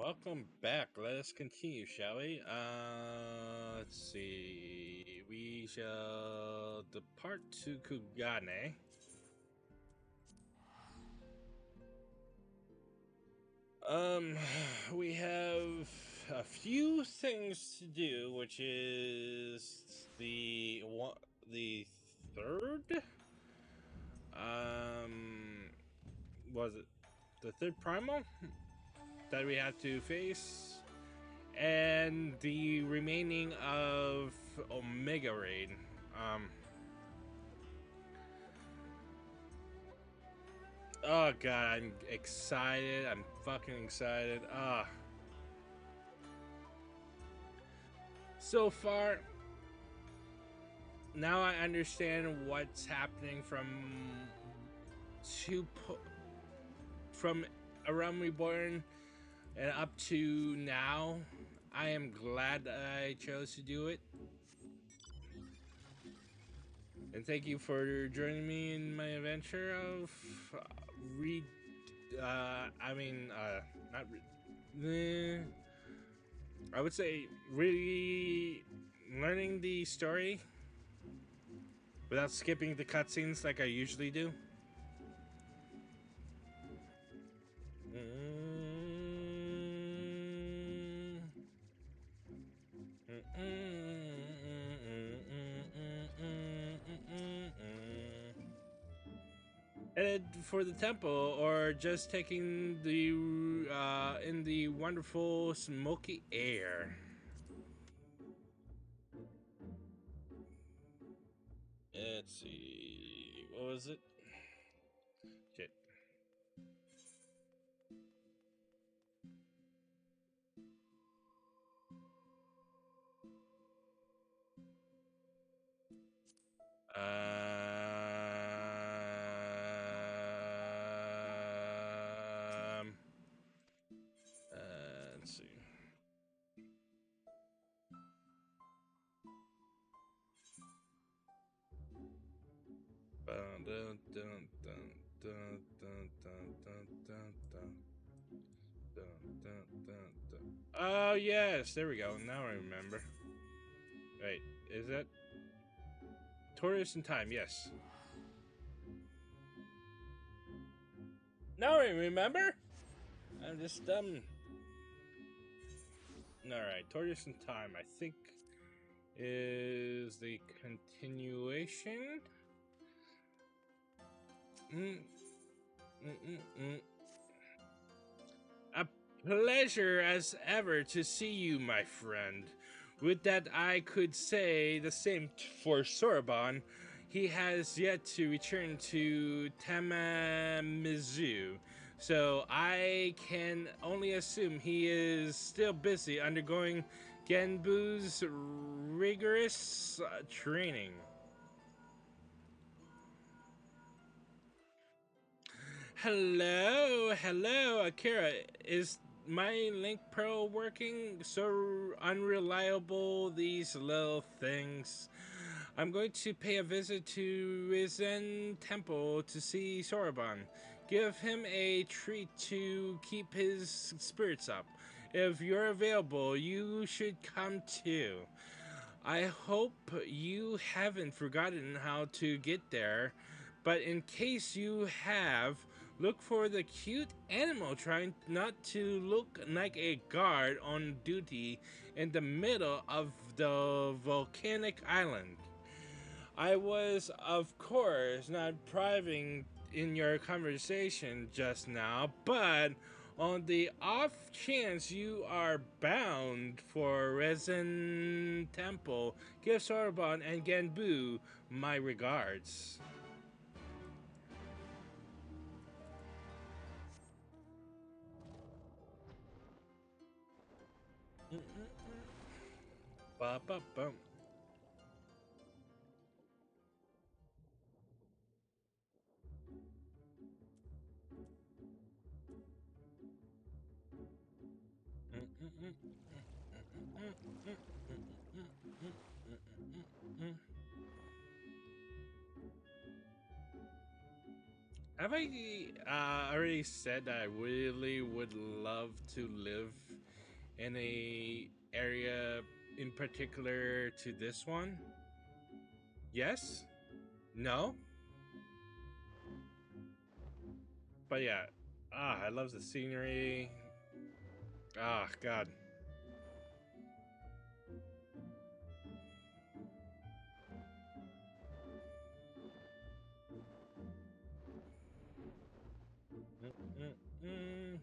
Welcome back. Let us continue, shall we? Let's see. We shall depart to Kugane. Um, we have a few things to do, which is the third. Um, was it the third primal that we had to face? And the remaining of Omega Raid. Oh god, I'm excited. I'm fucking excited. So far, now I understand what's happening two from Around Reborn and up to now. I am glad that I chose to do it. And thank you for joining me in my adventure of not I would say really learning the story without skipping the cutscenes like I usually do. Headed for the temple, or just taking the in the wonderful smoky air. Let's see, what was it? Shit. Let's see. Oh yes, there we go. Now I remember. Wait, is that Tortoise in Time? Yes. Now I remember. I'm just dumb. All right, Tortoise in Time. I think is the continuation. A pleasure as ever to see you, my friend. Would that I could say the same for Sorbonne. He has yet to return to Tamamizu, so I can only assume he is still busy undergoing Genbu's rigorous training. Hello, Akira. Is my link pearl working? So unreliable, these little things. I'm going to pay a visit to Risen Temple to see Soraban. Give him a treat to keep his spirits up. If you're available, you should come too. I hope you haven't forgotten how to get there, but in case you have, look for the cute animal trying not to look like a guard on duty in the middle of the volcanic island. I was, of course, not prying in your conversation just now, but on the off chance you are bound for Resin Temple, give Sorbonne and Genbu my regards. Ba ba bum. Have I already said that I really would love to live in a area in particular to this one? Yes? No? But yeah, I love the scenery. God. Mm-mm-mm.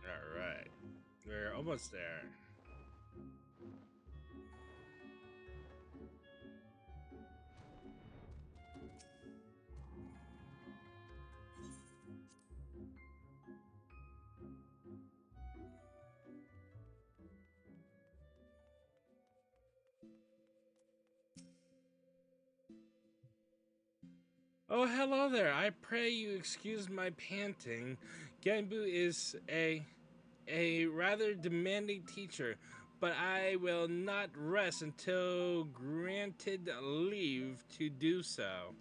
All right, we're almost there. Oh, hello there. I pray you excuse my panting. Genbu is a rather demanding teacher, but I will not rest until granted leave to do so.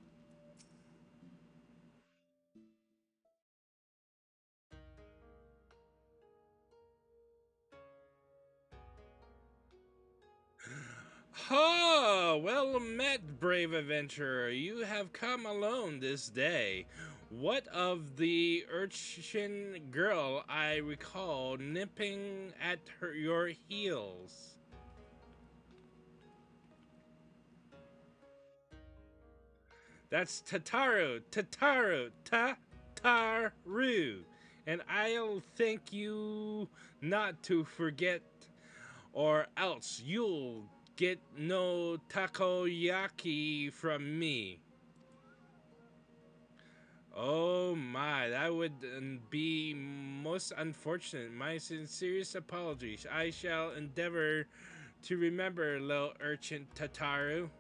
Ha! Well met, brave adventurer. You have come alone this day. What of the urchin girl I recall nipping at your heels? That's Tataru. And I'll thank you not to forget, or else you'll get no takoyaki from me. Oh my, that would be most unfortunate. My sincerest apologies. I shall endeavor to remember, little urchin Tataru.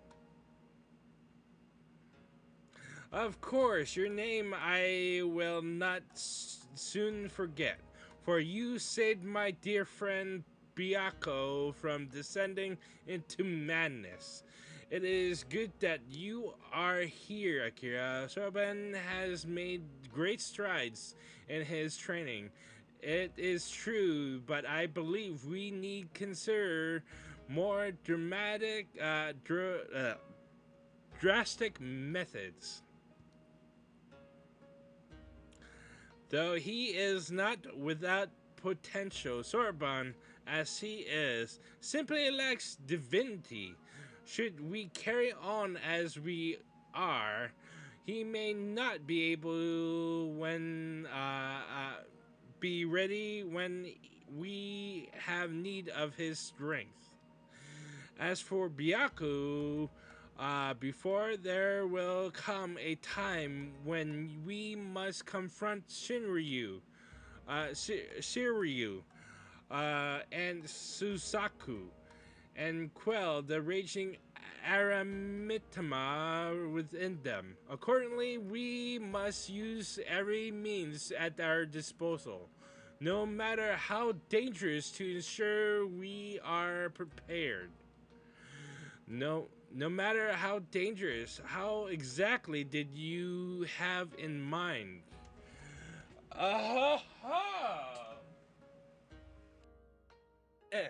Of course, your name I will not soon forget, for you saved my dear friend Biako from descending into madness. It is good that you are here, Akira. Soben has made great strides in his training. It is true, but I believe we need consider more drastic methods. Though he is not without potential, Sorbonne, as he is, simply lacks divinity. Should we carry on as we are, he may not be able when be ready when we have need of his strength. As for Byaku, before there will come a time when we must confront Shiryu, and Susaku, and quell the raging Aramitama within them. Accordingly, we must use every means at our disposal, no matter how dangerous, to ensure we are prepared. No matter how dangerous, how exactly did you have in mind? Uh-huh. Eh.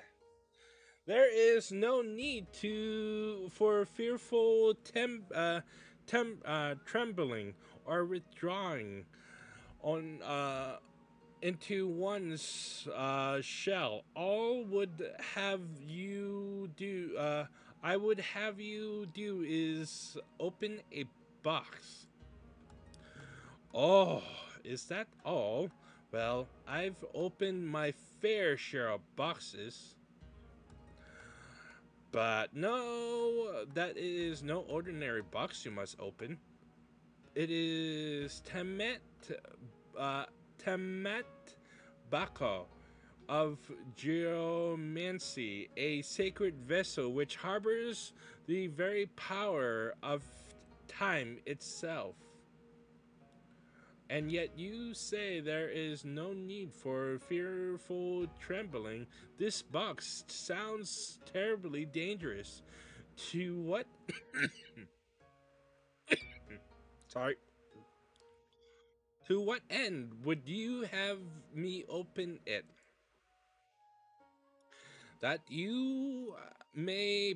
There is no need to for fearful trembling or withdrawing on into one's shell. All would have you do I would have you do is open a box. Oh, is that all? Well, I've opened my fair share of boxes. But no, that is no ordinary box you must open. It is uh, Temet Bako of geomancy, a sacred vessel which harbors the very power of time itself. And yet you say there is no need for fearful trembling. This box sounds terribly dangerous. To what sorry. To what end would you have me open it? That you may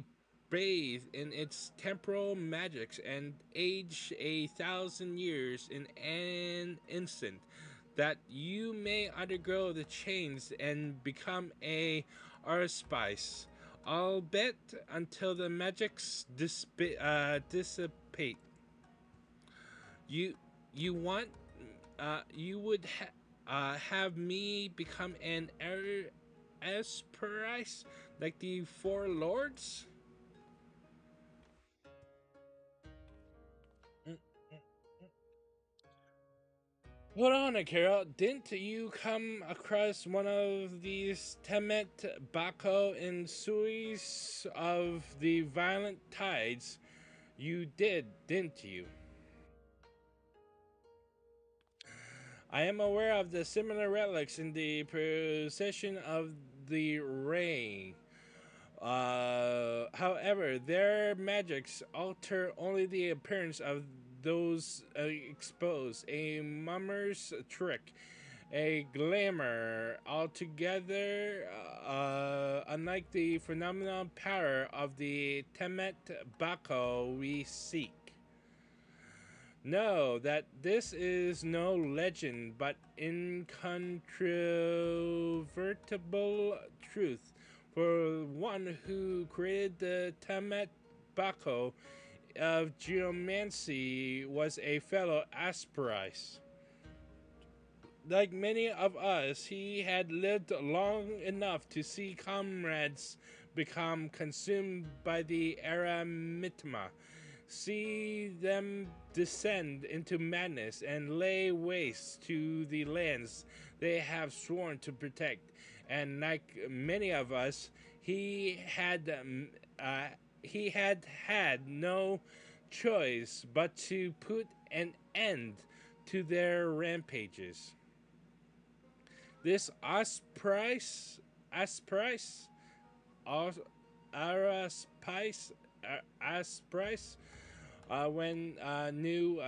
bathe in its temporal magics and age 1,000 years in an instant, that you may undergo the chains and become a arspice. I'll bet until the magics dissipate. You you want you would have me become an Esperice like the four lords? Mm. Hold on, Akira. Didn't you come across one of these Temet Bako and Suis of the violent tides? You did, didn't you? I am aware of the similar relics in the procession of the Ray. However, their magics alter only the appearance of those exposed. A mummer's trick, a glamour altogether unlike the phenomenal power of the Temet Bako we seek. Know that this is no legend, but incontrovertible truth. For one who created the Tamet Bako of geomancy was a fellow Asperice. Like many of us, he had lived long enough to see comrades become consumed by the Aramitma, see them descend into madness and lay waste to the lands they have sworn to protect. And like many of us, uh, he had no choice but to put an end to their rampages. This Asprice, As- Araspice, Asprice, when knew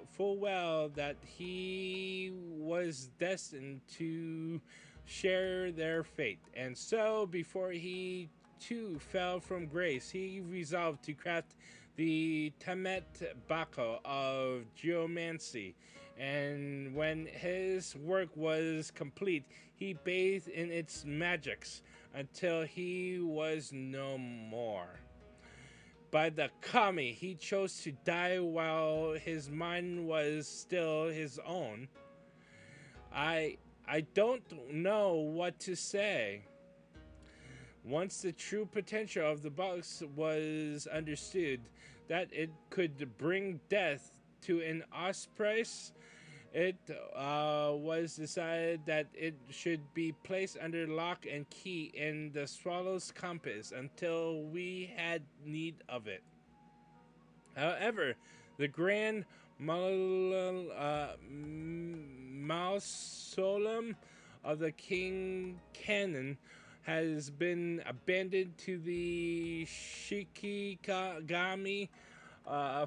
full well that he was destined to share their fate. And so, before he too fell from grace, he resolved to craft the Temet Bako of geomancy. And when his work was complete, he bathed in its magics until he was no more. By the kami, he chose to die while his mind was still his own. I I don't know what to say. Once the true potential of the box was understood, that it could bring death to an osprey, it was decided that it should be placed under lock and key in the swallow's compass until we had need of it. However, the grand mausoleum of the King Canon has been abandoned to the Shikigami,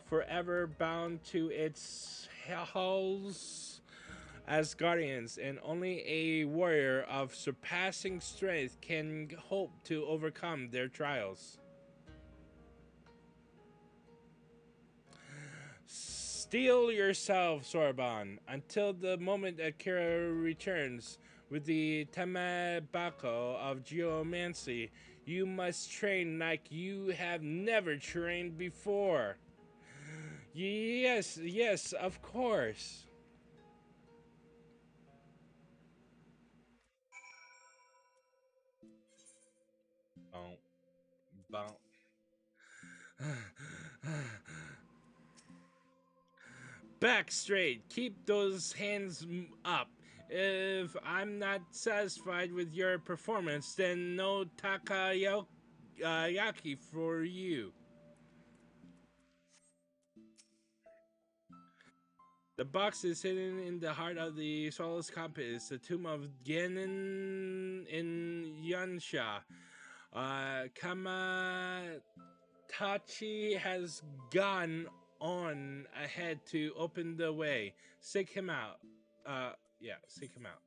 forever bound to its halls as guardians, and only a warrior of surpassing strength can hope to overcome their trials. Steel yourself, Sorban, until the moment Akira returns with the Tamabako of geomancy. You must train like you have never trained before. Yes, yes, of course. Boom, boom. Back straight. Keep those hands up. If I'm not satisfied with your performance, then no Takayaki for you. The box is hidden in the heart of the Swallow's Compass, the tomb of Genin in Yansha. Kamatachi has gone on ahead to open the way. Seek him out. Yeah, seek him out.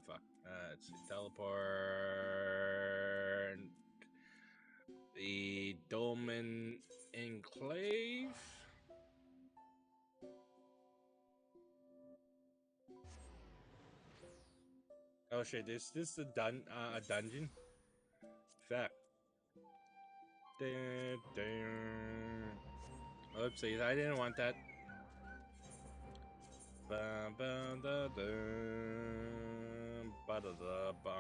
Fuck. Let's see. Teleport. The Dolmen Enclave. Oh shit! This a dungeon? Fuck. Dun, dun. Oopsies! I didn't want that. Bum, bum, da, dum, ba, da, da, bum.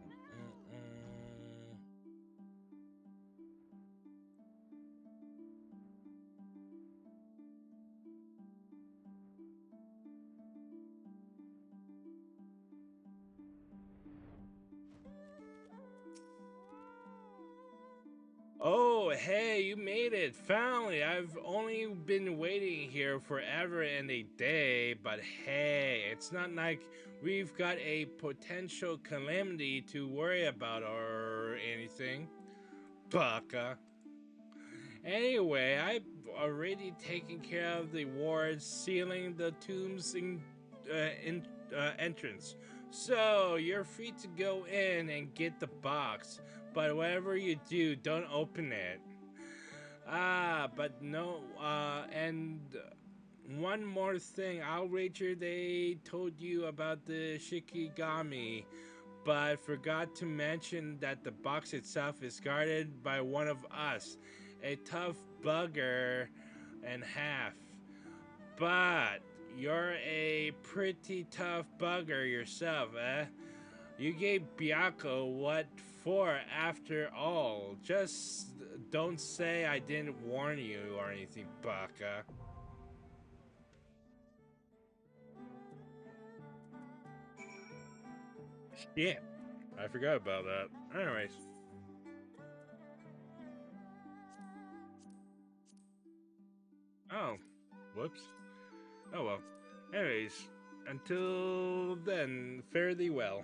Mm-mm. Oh, hey, you made it! Finally! I've only been waiting here forever and a day, but hey, it's not like we've got a potential calamity to worry about or anything. Baka. Anyway, I've already taken care of the wards sealing the tomb's entrance. So you're free to go in and get the box, but whatever you do, don't open it. But no, and one more thing. I'll wager they told you about the Shikigami, but forgot to mention that the box itself is guarded by one of us, a tough bugger and half. But you're a pretty tough bugger yourself, eh? You gave Biako what for after all. Just don't say I didn't warn you or anything, Baka. Shit. I forgot about that. Anyways. Oh. Whoops. Oh well. Anyways. Until then, fare thee well.